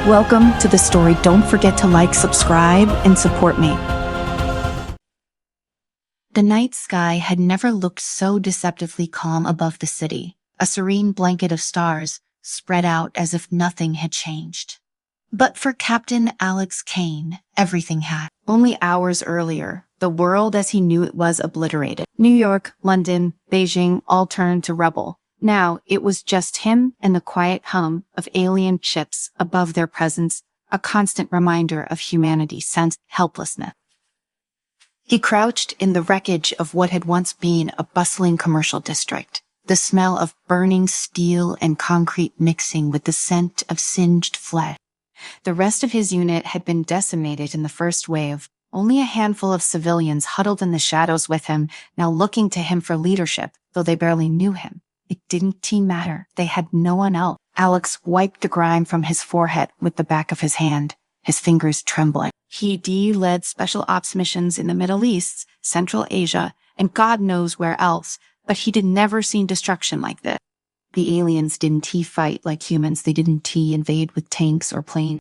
Welcome to the story. Don't forget to like, subscribe, and support me. The night sky had never looked so deceptively calm above the city, a serene blanket of stars spread out as if nothing had changed. But for Captain Alex Kane, everything had. Only hours earlier, the world as he knew it was obliterated. New York, London, Beijing all turned to rubble. Now it was just him and the quiet hum of alien ships above their presence, a constant reminder of humanity's sense of helplessness. He crouched in the wreckage of what had once been a bustling commercial district, the smell of burning steel and concrete mixing with the scent of singed flesh. The rest of his unit had been decimated in the first wave. Only a handful of civilians huddled in the shadows with him, now looking to him for leadership, though they barely knew him. It didn't matter. They had no one else. Alex wiped the grime from his forehead with the back of his hand, his fingers trembling. He led special ops missions in the Middle East, Central Asia, and God knows where else, but he'd never seen destruction like this. The aliens didn't fight like humans. They didn't invade with tanks or planes.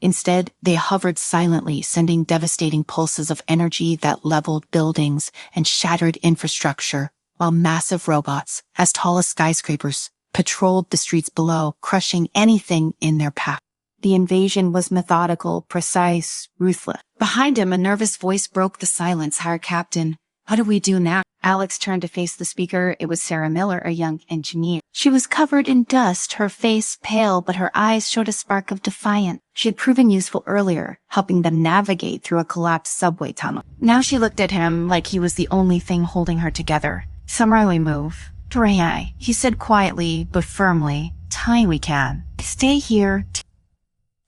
Instead, they hovered silently, sending devastating pulses of energy that leveled buildings and shattered infrastructure, while massive robots, as tall as skyscrapers, patrolled the streets below, crushing anything in their path. The invasion was methodical, precise, ruthless. Behind him, a nervous voice broke the silence. "Our captain, what do we do now?" Alex turned to face the speaker. It was Sarah Miller, a young engineer. She was covered in dust, her face pale, but her eyes showed a spark of defiance. She had proven useful earlier, helping them navigate through a collapsed subway tunnel. Now she looked at him like he was the only thing holding her together. "Somewhere we move. Dray," he said quietly but firmly. "Time we can. Stay here."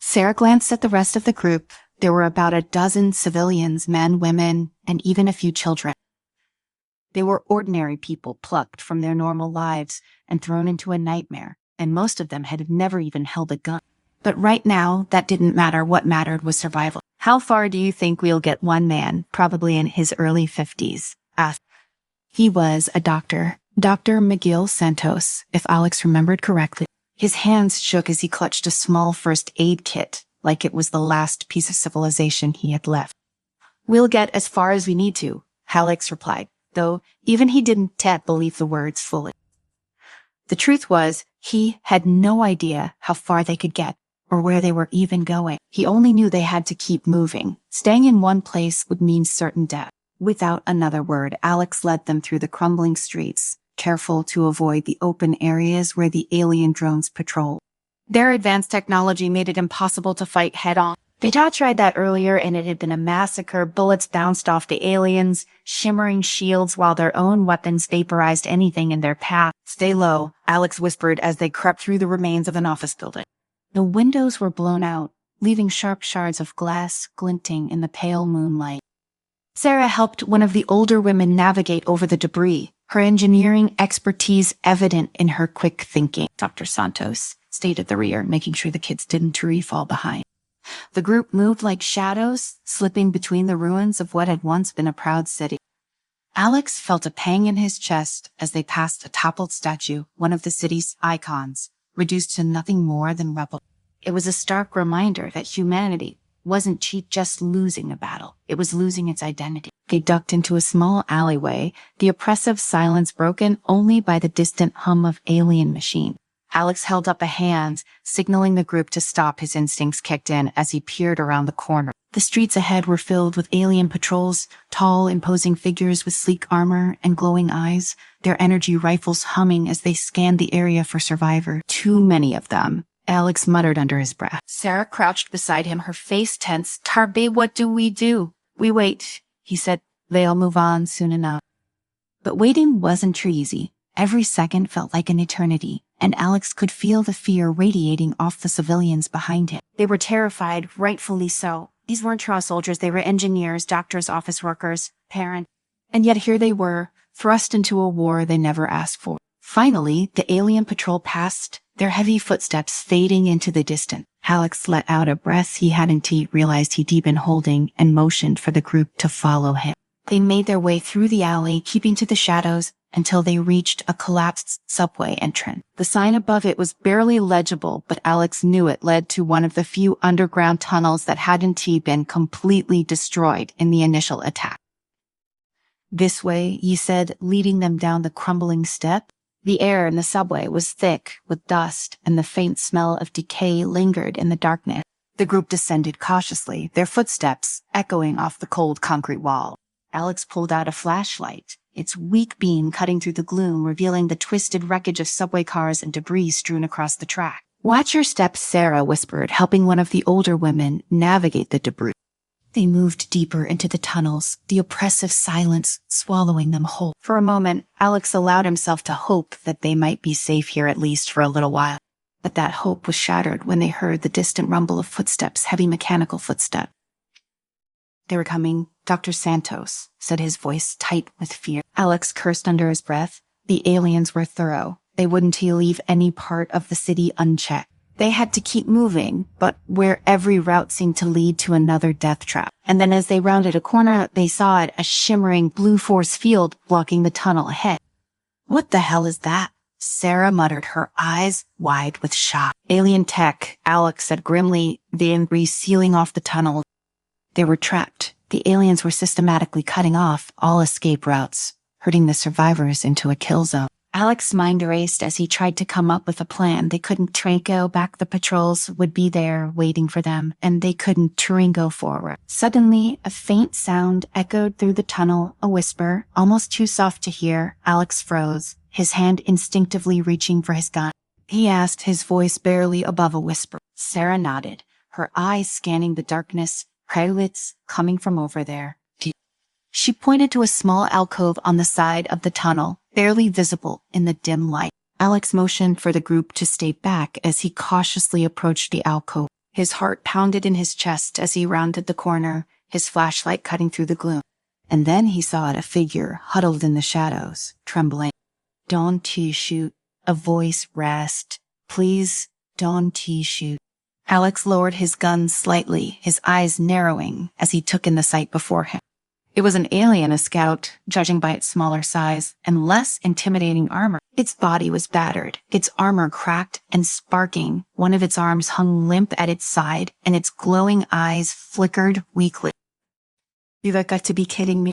Sarah glanced at the rest of the group. There were about a dozen civilians, men, women, and even a few children. They were ordinary people plucked from their normal lives and thrown into a nightmare, and most of them had never even held a gun. But right now, that didn't matter. What mattered was survival. "How far do you think we'll get?" one man, probably in his early 50s, asked. He was a doctor, Dr. Miguel Santos, if Alex remembered correctly. His hands shook as he clutched a small first aid kit, like it was the last piece of civilization he had left. "We'll get as far as we need to," Alex replied, though even he didn't yet believe the words fully. The truth was, he had no idea how far they could get, or where they were even going. He only knew they had to keep moving. Staying in one place would mean certain death. Without another word, Alex led them through the crumbling streets, careful to avoid the open areas where the alien drones patrolled. Their advanced technology made it impossible to fight head-on. They'd tried that earlier, and it had been a massacre. Bullets bounced off the aliens, shimmering shields, while their own weapons vaporized anything in their path. "Stay low," Alex whispered as they crept through the remains of an office building. The windows were blown out, leaving sharp shards of glass glinting in the pale moonlight. Sarah helped one of the older women navigate over the debris, her engineering expertise evident in her quick thinking. Dr. Santos stayed at the rear, making sure the kids didn't fall behind. The group moved like shadows, slipping between the ruins of what had once been a proud city. Alex felt a pang in his chest as they passed a toppled statue, one of the city's icons, reduced to nothing more than rubble. It was a stark reminder that humanity wasn't just losing a battle. It was losing its identity. They ducked into a small alleyway, the oppressive silence broken only by the distant hum of alien machine. Alex held up a hand, signaling the group to stop. His instincts kicked in as he peered around the corner. The streets ahead were filled with alien patrols, tall, imposing figures with sleek armor and glowing eyes, their energy rifles humming as they scanned the area for survivors. Too many of them, Alex muttered under his breath. Sarah crouched beside him, her face tense. "Tarbe, what do? "We wait," he said. "They'll move on soon enough." But waiting wasn't easy. Every second felt like an eternity, and Alex could feel the fear radiating off the civilians behind him. They were terrified, rightfully so. These weren't trial soldiers. They were engineers, doctors, office workers, parents. And yet here they were, thrust into a war they never asked for. Finally, the alien patrol passed, their heavy footsteps fading into the distance. Alex let out a breath he hadn't realized he'd been holding and motioned for the group to follow him. They made their way through the alley, keeping to the shadows, until they reached a collapsed subway entrance. The sign above it was barely legible, but Alex knew it led to one of the few underground tunnels that hadn't been completely destroyed in the initial attack. "This way," he said, leading them down the crumbling step. The air in the subway was thick with dust, and the faint smell of decay lingered in the darkness. The group descended cautiously, their footsteps echoing off the cold concrete wall. Alex pulled out a flashlight, its weak beam cutting through the gloom, revealing the twisted wreckage of subway cars and debris strewn across the track. "Watch your steps," Sarah whispered, helping one of the older women navigate the debris. They moved deeper into the tunnels, the oppressive silence swallowing them whole. For a moment, Alex allowed himself to hope that they might be safe here at least for a little while. But that hope was shattered when they heard the distant rumble of footsteps, heavy mechanical footsteps. "They were coming. Dr. Santos," said his voice tight with fear. Alex cursed under his breath. The aliens were thorough. They wouldn't leave any part of the city unchecked. They had to keep moving, but where every route seemed to lead to another death trap. And then as they rounded a corner, they saw it, a shimmering blue force field blocking the tunnel ahead. "What the hell is that?" Sarah muttered, her eyes wide with shock. "Alien tech," Alex said grimly, the debris sealing off the tunnel. They were trapped. The aliens were systematically cutting off all escape routes, herding the survivors into a kill zone. Alex's mind raced as he tried to come up with a plan. They couldn't Tringo back, the patrols would be there waiting for them, and they couldn't Tringo forward. Suddenly, a faint sound echoed through the tunnel, a whisper, almost too soft to hear. Alex froze, his hand instinctively reaching for his gun. He asked, his voice barely above a whisper. Sarah nodded, her eyes scanning the darkness. "Pilots coming from over there." She pointed to a small alcove on the side of the tunnel, barely visible in the dim light. Alex motioned for the group to stay back as he cautiously approached the alcove. His heart pounded in his chest as he rounded the corner, his flashlight cutting through the gloom. And then he saw a figure huddled in the shadows, trembling. "Don't shoot," a voice rasped. "Please, don't shoot." Alex lowered his gun slightly, his eyes narrowing as he took in the sight before him. It was an alien, a scout, judging by its smaller size and less intimidating armor. Its body was battered, its armor cracked and sparking. One of its arms hung limp at its side, and its glowing eyes flickered weakly. "You've got to be kidding me."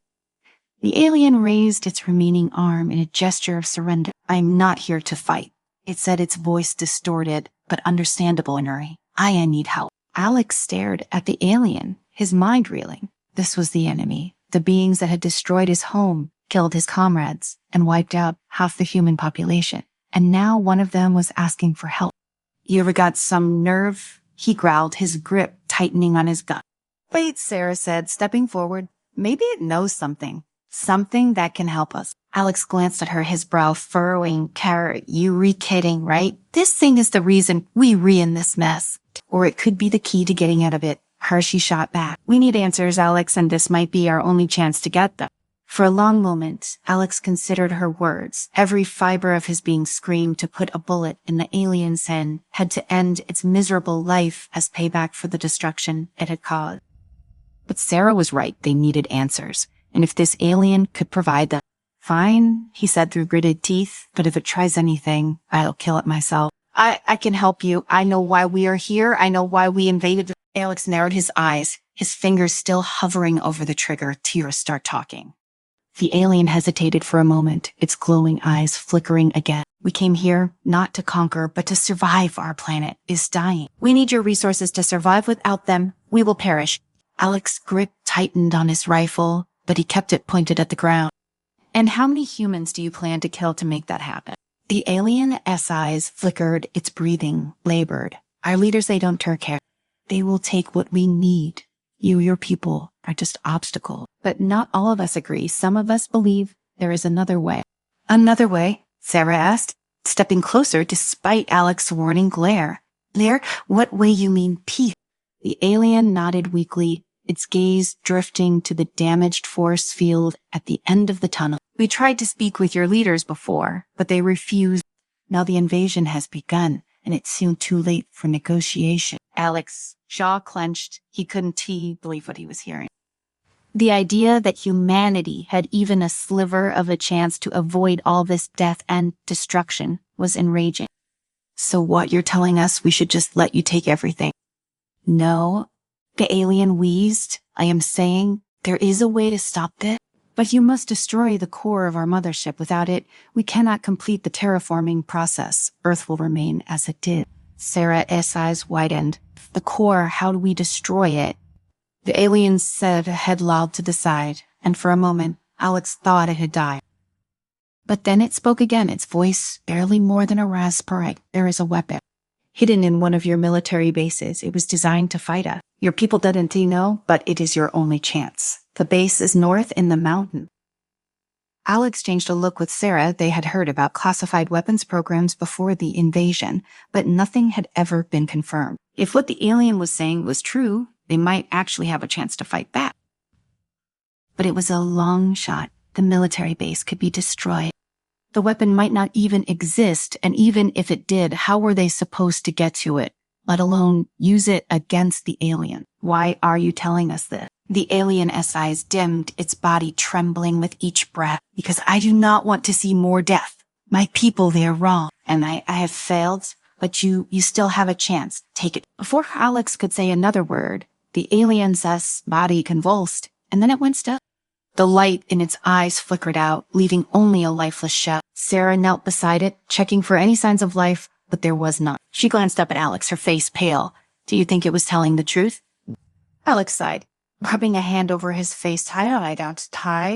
The alien raised its remaining arm in a gesture of surrender. "I'm not here to fight," it said, its voice distorted but understandable in hurry. "I need help." Alex stared at the alien, his mind reeling. This was the enemy. The beings that had destroyed his home, killed his comrades, and wiped out half the human population. And now one of them was asking for help. "You ever got some nerve?" he growled, his grip tightening on his gun. "Wait," Sarah said, stepping forward. "Maybe it knows something. Something that can help us." Alex glanced at her, his brow furrowing. "Kara, you kidding, right? This thing is the reason we in this mess. Or it could be the key to getting out of it." Hershey shot back. "We need answers, Alex, and this might be our only chance to get them." For a long moment, Alex considered her words. Every fiber of his being screamed to put a bullet in the alien's head, had to end its miserable life as payback for the destruction it had caused. But Sarah was right. They needed answers. And if this alien could provide them. "Fine," he said through gritted teeth, "but if it tries anything, I'll kill it myself. I can help you. I know why we are here. I know why we invaded." Alex narrowed his eyes, his fingers still hovering over the trigger. "Tears, start talking." The alien hesitated for a moment, its glowing eyes flickering again. "We came here not to conquer, but to survive. Our planet is dying. We need your resources to survive. Without them, we will perish." Alex's grip tightened on his rifle, but he kept it pointed at the ground. "And how many humans do you plan to kill to make that happen?" The alien's eyes flickered, its breathing labored. "Our leaders, they don't care. They will take what we need. Your people, are just obstacles." "But not all of us agree. Some of us believe there is another way." "Another way?" Sarah asked, stepping closer despite Alex's warning glare. "Blair, what way you mean peace?" The alien nodded weakly, its gaze drifting to the damaged force field at the end of the tunnel. "We tried to speak with your leaders before, but they refused. Now the invasion has begun, and it's soon too late for negotiation." Alex's jaw clenched. He couldn't believe what he was hearing. The idea that humanity had even a sliver of a chance to avoid all this death and destruction was enraging. So what you're telling us, we should just let you take everything? No, the alien wheezed. I am saying there is a way to stop this. But you must destroy the core of our mothership. Without it, we cannot complete the terraforming process. Earth will remain as it did. Sarah's eyes widened. The core, how do we destroy it? The alien said, head lolled to the side, and for a moment, Alex thought it had died. But then it spoke again, its voice barely more than a raspberry. There is a weapon hidden in one of your military bases. It was designed to fight us. Your people didn't know, but it is your only chance. The base is north in the mountain. Al exchanged a look with Sarah. They had heard about classified weapons programs before the invasion, but nothing had ever been confirmed. If what the alien was saying was true, they might actually have a chance to fight back. But it was a long shot. The military base could be destroyed. The weapon might not even exist, and even if it did, how were they supposed to get to it, let alone use it against the alien? Why are you telling us this? The alien's eyes dimmed, its body trembling with each breath. Because I do not want to see more death. My people, they're wrong. And I have failed, but you still have a chance. Take it. Before Alex could say another word, the alien's body convulsed, and then it went still. The light in its eyes flickered out, leaving only a lifeless shell. Sarah knelt beside it, checking for any signs of life, but there was none. She glanced up at Alex, her face pale. Do you think it was telling the truth? Alex sighed, rubbing a hand over his face. We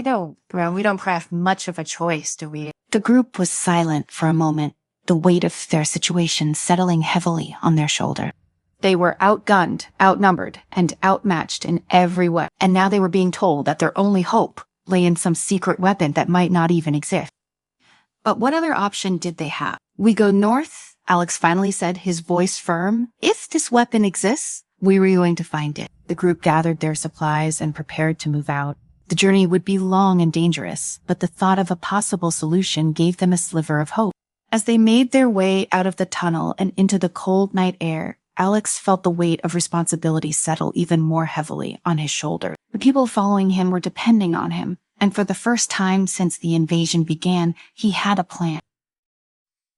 don't have much of a choice, do we? The group was silent for a moment, the weight of their situation settling heavily on their shoulder. They were outgunned, outnumbered, and outmatched in every way. And now they were being told that their only hope lay in some secret weapon that might not even exist. But what other option did they have? We go north, Alex finally said, his voice firm. If this weapon exists, we were going to find it. The group gathered their supplies and prepared to move out. The journey would be long and dangerous, but the thought of a possible solution gave them a sliver of hope. As they made their way out of the tunnel and into the cold night air, Alex felt the weight of responsibility settle even more heavily on his shoulder. The people following him were depending on him, and for the first time since the invasion began, he had a plan.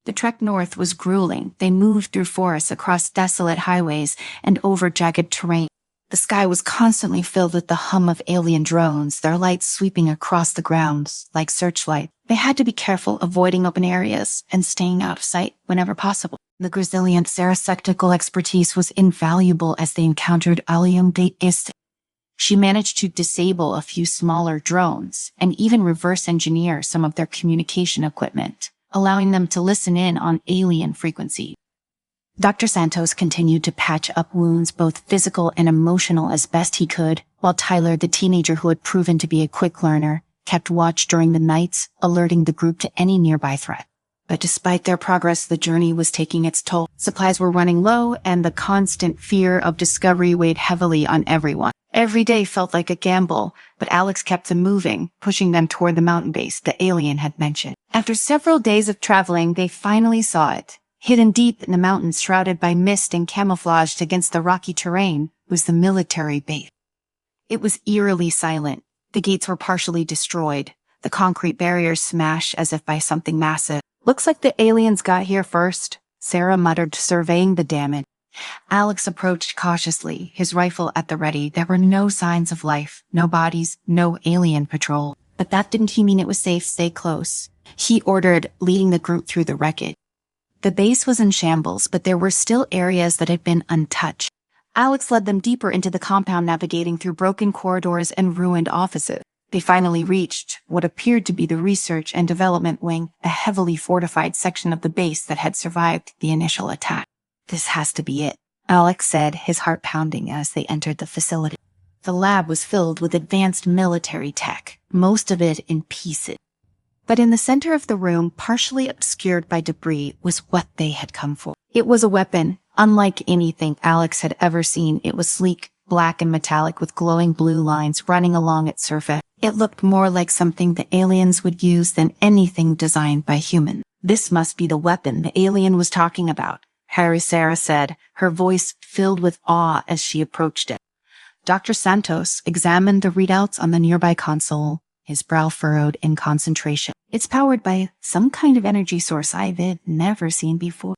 The trek north was grueling. They moved through forests, across desolate highways, and over jagged terrain. The sky was constantly filled with the hum of alien drones, their lights sweeping across the grounds like searchlights. They had to be careful, avoiding open areas and staying out of sight whenever possible. The resilient Sarah's technical expertise was invaluable as they encountered Audiobook. She managed to disable a few smaller drones and even reverse engineer some of their communication equipment, allowing them to listen in on alien frequency. Dr. Santos continued to patch up wounds, both physical and emotional, as best he could, while Tyler, the teenager who had proven to be a quick learner, kept watch during the nights, alerting the group to any nearby threat. But despite their progress, the journey was taking its toll. Supplies were running low, and the constant fear of discovery weighed heavily on everyone. Every day felt like a gamble, but Alex kept them moving, pushing them toward the mountain base the alien had mentioned. After several days of traveling, they finally saw it. Hidden deep in the mountains, shrouded by mist and camouflaged against the rocky terrain, was the military base. It was eerily silent. The gates were partially destroyed, the concrete barriers smashed as if by something massive. Looks like the aliens got here first, Sarah muttered, surveying the damage. Alex approached cautiously, his rifle at the ready. There were no signs of life, no bodies, no alien patrol. But that didn't mean it was safe. Stay close, he ordered, leading the group through the wreckage. The base was in shambles, but there were still areas that had been untouched. Alex led them deeper into the compound, navigating through broken corridors and ruined offices. They finally reached what appeared to be the research and development wing, a heavily fortified section of the base that had survived the initial attack. This has to be it, Alex said, his heart pounding as they entered the facility. The lab was filled with advanced military tech, most of it in pieces. But in the center of the room, partially obscured by debris, was what they had come for. It was a weapon, unlike anything Alex had ever seen. It was sleek, black and metallic, with glowing blue lines running along its surface. It looked more like something the aliens would use than anything designed by humans. This must be the weapon the alien was talking about, Sarah said, her voice filled with awe as she approached it. Dr. Santos examined the readouts on the nearby console, his brow furrowed in concentration. It's powered by some kind of energy source I've never seen before.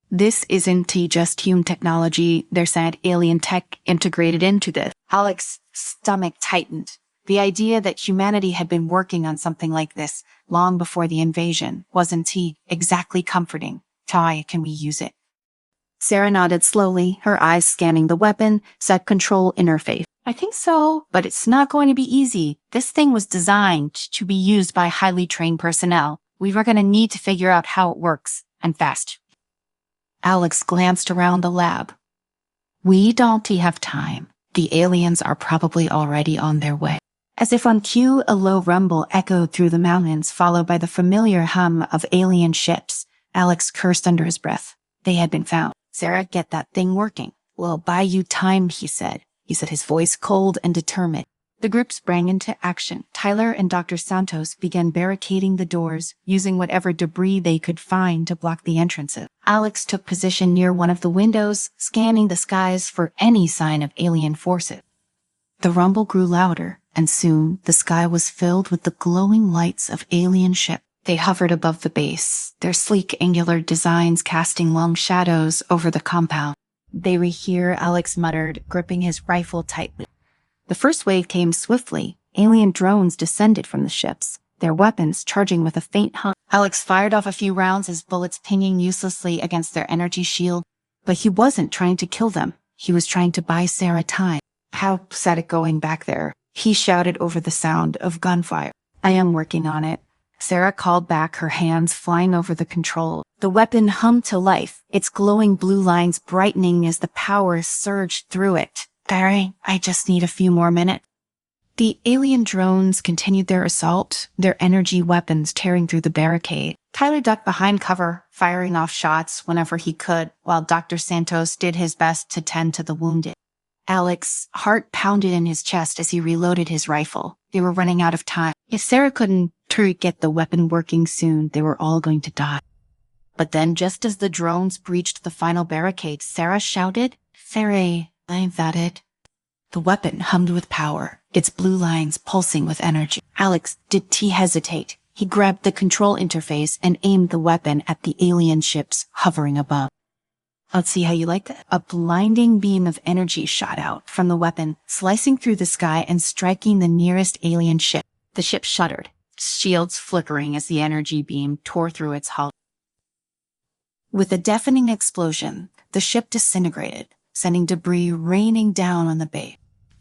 This isn't just human technology, there's an alien tech integrated into this. Alex's stomach tightened. The idea that humanity had been working on something like this long before the invasion wasn't exactly comforting. How can we use it? Sarah nodded slowly, her eyes scanning the weapon, set control interface. I think so, but it's not going to be easy. This thing was designed to be used by highly trained personnel. We were going to need to figure out how it works, and fast. Alex glanced around the lab. We don't have time. The aliens are probably already on their way. As if on cue, a low rumble echoed through the mountains, followed by the familiar hum of alien ships. Alex cursed under his breath. They had been found. Sarah, get that thing working. We'll buy you time, he said. His voice cold and determined. The group sprang into action. Tyler and Dr. Santos began barricading the doors, using whatever debris they could find to block the entrances. Alex took position near one of the windows, scanning the skies for any sign of alien forces. The rumble grew louder, and soon the sky was filled with the glowing lights of alien ships. They hovered above the base, their sleek angular designs casting long shadows over the compound. They were here, Alex muttered, gripping his rifle tightly. The first wave came swiftly. Alien drones descended from the ships, their weapons charging with a faint hum. Alex fired off a few rounds, his bullets pinging uselessly against their energy shield. But he wasn't trying to kill them. He was trying to buy Sarah time. How's it going back there? He shouted over the sound of gunfire. I am working on it. Sarah called back, her hands flying over the control. The weapon hummed to life, its glowing blue lines brightening as the power surged through it. Barry, I just need a few more minutes. The alien drones continued their assault, their energy weapons tearing through the barricade. Tyler ducked behind cover, firing off shots whenever he could, while Dr. Santos did his best to tend to the wounded. Alex's heart pounded in his chest as he reloaded his rifle. They were running out of time. If Sarah couldn't get the weapon working soon, they were all going to die. But then, just as the drones breached the final barricade, Sarah shouted, Sarah, ain't that it? The weapon hummed with power, its blue lines pulsing with energy. Alex did hesitate. He grabbed the control interface and aimed the weapon at the alien ships hovering above. Let's see how you like that. A blinding beam of energy shot out from the weapon, slicing through the sky and striking the nearest alien ship. The ship shuddered, shields flickering as the energy beam tore through its hull. With a deafening explosion, the ship disintegrated, sending debris raining down on the base.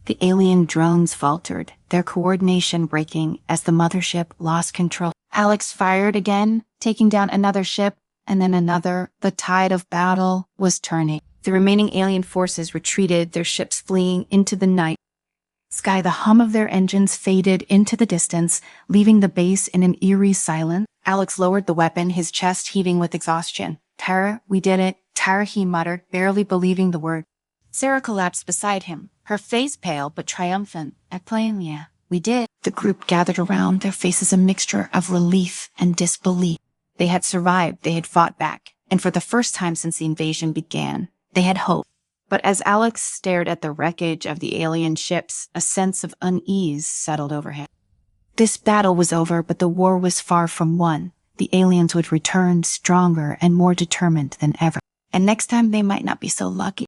The alien drones faltered, their coordination breaking as the mothership lost control. Alex fired again, taking down another ship, and then another. The tide of battle was turning. The remaining alien forces retreated, their ships fleeing into the night. Sky, the hum of their engines faded into the distance, leaving the base in an eerie silence. Alex lowered the weapon, his chest heaving with exhaustion. Tara, we did it. Tara, he muttered, barely believing the word. Sarah collapsed beside him, her face pale but triumphant. Yeah, we did. The group gathered around, their faces a mixture of relief and disbelief. They had survived, they had fought back, and for the first time since the invasion began, they had hope. But as Alex stared at the wreckage of the alien ships, a sense of unease settled over him. This battle was over, but the war was far from won. The aliens would return stronger and more determined than ever. And next time they might not be so lucky.